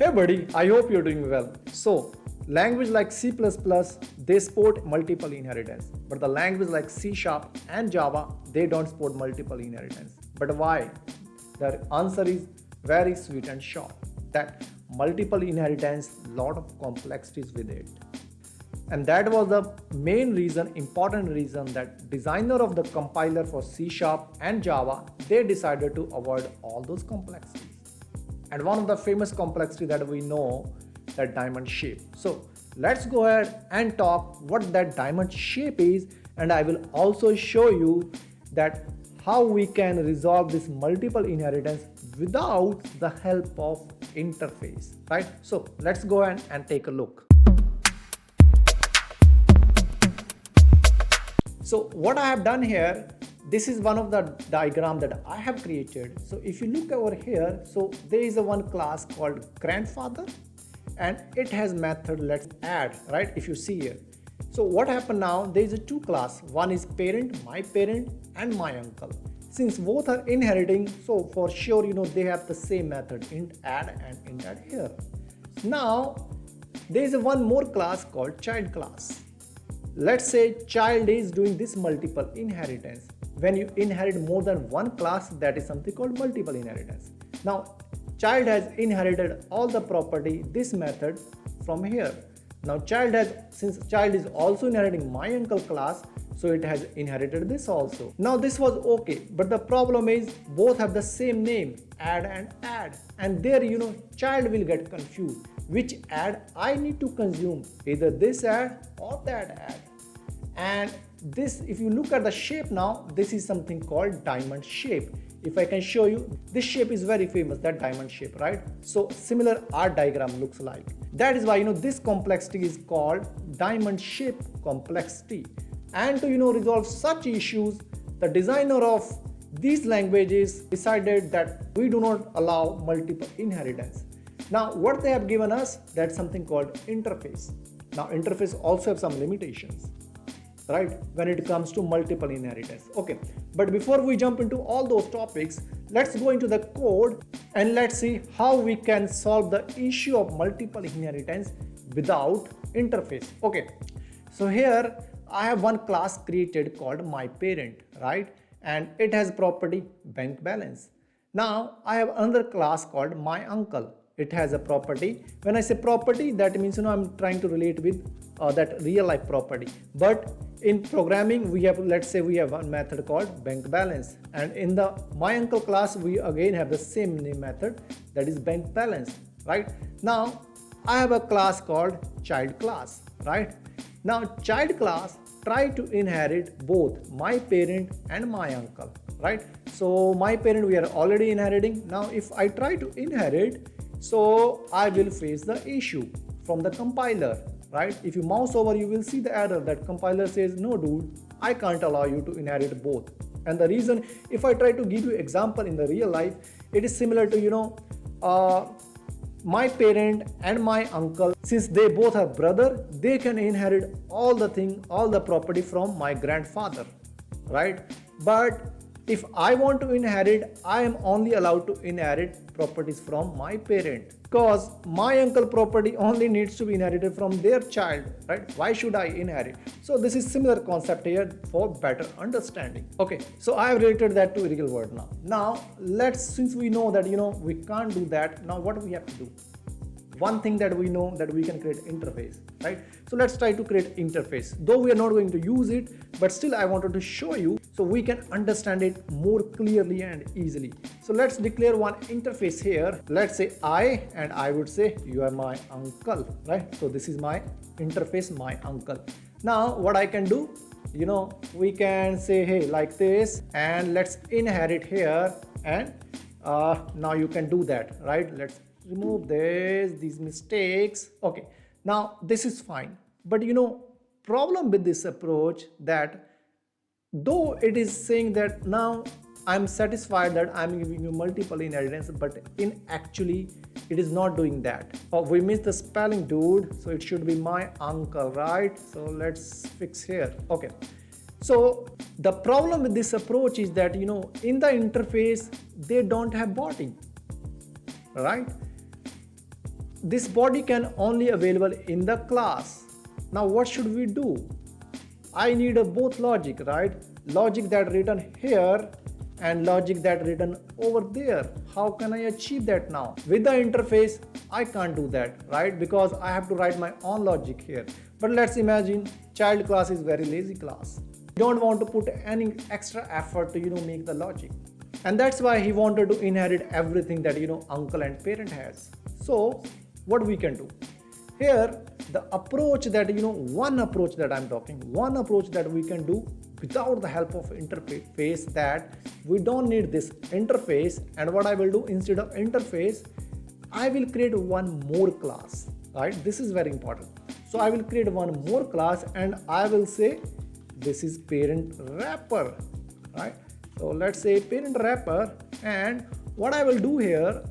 Hey buddy, I hope you're doing well. So, language like C++, they support multiple inheritance. But the language like C# and Java, they don't support multiple inheritance. But why? The answer is very sweet and short. That multiple inheritance, lot of complexities with it. And that was the main reason, important reason that designer of the compiler for C# and Java, they decided to avoid all those complexities. And one of the famous complexity that we know, that diamond shape. So let's go ahead and talk what that diamond shape is, and I will also show you that how we can resolve this multiple inheritance without the help of interface, right? So let's go ahead and take a look. So what I have done here, this is one of the diagram that I have created. So if you look over here, so there is a one class called grandfather and it has method let's add, right? If you see here. So what happened now, there is a two class. One is parent and my uncle. Since both are inheriting, so for sure, they have the same method, int add and int add here. Now there is a one more class called child class. Let's say child is doing this multiple inheritance. When you inherit more than one class, that is something called multiple inheritance. Now, child has inherited all the property, this method from here. Now, since child is also inheriting my uncle class, so it has inherited this also. Now, this was okay, but the problem is both have the same name, add and add. And there, child will get confused. Which add I need to consume, either this add or that add. And this, if you look at the shape now, this is something called diamond shape. If I can show you, this shape is very famous, that diamond shape, right? So similar art diagram looks like. That is why, this complexity is called diamond shape complexity. And to, resolve such issues, the designer of these languages decided that we do not allow multiple inheritance. Now, what they have given us, that's something called interface. Now, interface also have some limitations, right, when it comes to multiple inheritance. Okay, but before we jump into all those topics, let's go into the code and let's see how we can solve the issue of multiple inheritance without interface. Okay, so here I have one class created called my parent, right, and it has property bank balance. Now I have another class called my uncle. It has a property. When I say property, that means I'm trying to relate with that real life property. But in programming, we have, let's say we have one method called bank balance, and in the my uncle class we again have the same name method, that is bank balance, right? Now I have a class called child class, right? Now child class try to inherit both my parent and my uncle, right? So my parent we are already inheriting. Now if I try to inherit, so I will face the issue from the compiler, right? If you mouse over, you will see the error that compiler says, no dude, I can't allow you to inherit both. And the reason, if I try to give you example in the real life, it is similar to, my parent and my uncle, since they both are brother, they can inherit all the property from my grandfather, right? But if I want to inherit, I am only allowed to inherit properties from my parent, because my uncle property only needs to be inherited from their child, right? Why should I inherit? So this is similar concept here for better understanding. Okay, so I have related that to real world now. Now since we know that we can't do that, now what we have to do? One thing that we know, that we can create interface, right? So let's try to create interface. Though we are not going to use it, but still I wanted to show you so we can understand it more clearly and easily. So let's declare one interface here. Let's say I, and I would say you are my uncle, right? So this is my interface, my uncle. Now what I can do, we can say, hey, like this, and let's inherit here, and now you can do that, right? Let's remove these mistakes. Okay, now this is fine, but problem with this approach, that though it is saying that now I'm satisfied that I'm giving you multiple inheritance, but in actually it is not doing that. Oh, we missed the spelling, dude, so it should be my uncle, right? So let's fix here. Okay, so the problem with this approach is that in the interface they don't have body, right? this body can only available in the class. Now what should we do? I need a both logic, right? Logic that written here and logic that written over there. How can I achieve that now? With the interface, I can't do that, right? Because I have to write my own logic here. But let's imagine child class is very lazy class. Don't want to put any extra effort to make the logic. And that's why he wanted to inherit everything that uncle and parent has. So what we can do? Here, the approach that one approach that I'm talking, one approach that we can do without the help of interface, that we don't need this interface. And what I will do, instead of interface, I will create one more class, right? This is very important. So I will create one more class and I will say this is parent wrapper, right? So let's say parent wrapper, and what I will do here,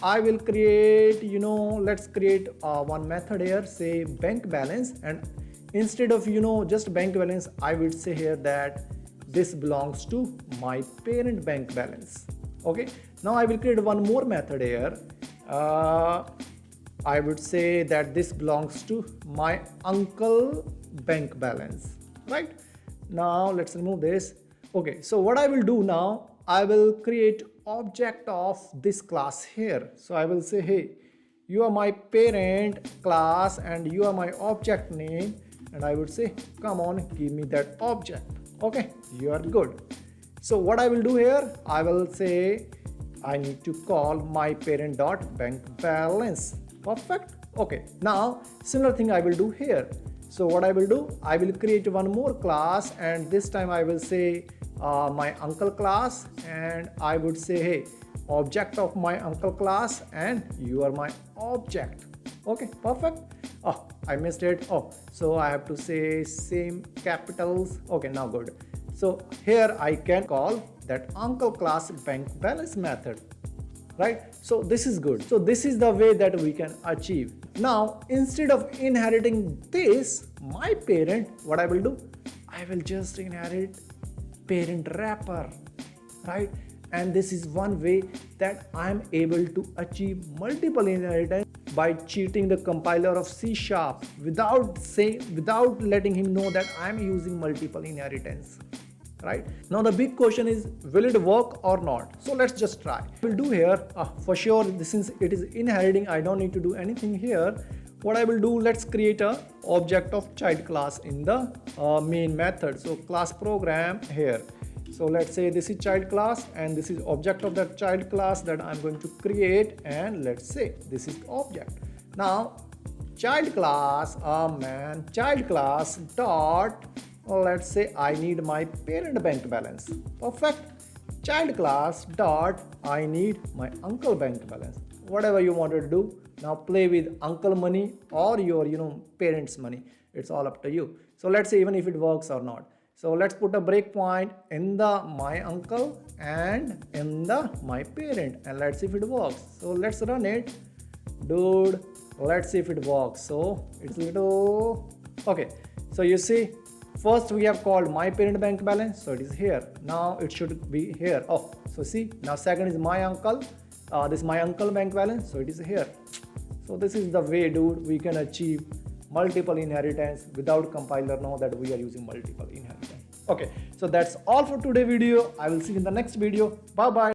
I will create, let's create one method here, say bank balance, and instead of just bank balance, I would say here that this belongs to my parent bank balance. Okay, now I will create one more method here. I would say that this belongs to my uncle bank balance, right? Now let's remove this. Okay, so what I will do now, I will create object of this class here. So I will say, hey, you are my parent class and you are my object name, and I would say, come on, give me that object. Okay, you are good. So what I will do here, I will say I need to call my parent dot bank balance. Perfect. Okay, now similar thing I will do here. So what I will do, I will create one more class, and this time I will say my uncle class, and I would say, hey, object of my uncle class, and you are my object. Okay, perfect. Oh, I missed it. Oh, so I have to say same capitals. Okay, now good. So here I can call that uncle class bank balance method, right? So this is good. So this is the way that we can achieve. Now instead of inheriting this, my parent, what I will do, I will just inherit parent wrapper, right? And this is one way that I am able to achieve multiple inheritance by cheating the compiler of Csharp without letting him know that I am using multiple inheritance. Right now the big question is, will it work or not? So let's just try. We'll do here for sure, since it is inheriting, I don't need to do anything here. What I will do, let's create a object of child class in the main method. So class program here. So let's say this is child class and this is object of that child class that I'm going to create, and let's say this is the object. Now child class, child class dot, let's say I need my parent bank balance. Perfect. Child class dot, I need my uncle bank balance. Whatever you wanted to do. Now play with uncle money or your parents money. It's all up to you. So let's say even if it works or not. So let's put a breakpoint in the my uncle and in the my parent, and let's see if it works. So let's run it. Dude, let's see if it works. So it's little okay. So you see, first we have called my parent bank balance, so it is here. Now it should be here. Oh, so see, now second is my uncle. This is my uncle bank balance, so it is here. So this is the way, dude, we can achieve multiple inheritance without compiler know that we are using multiple inheritance. Okay, so that's all for today video. I will see you in the next video. Bye bye.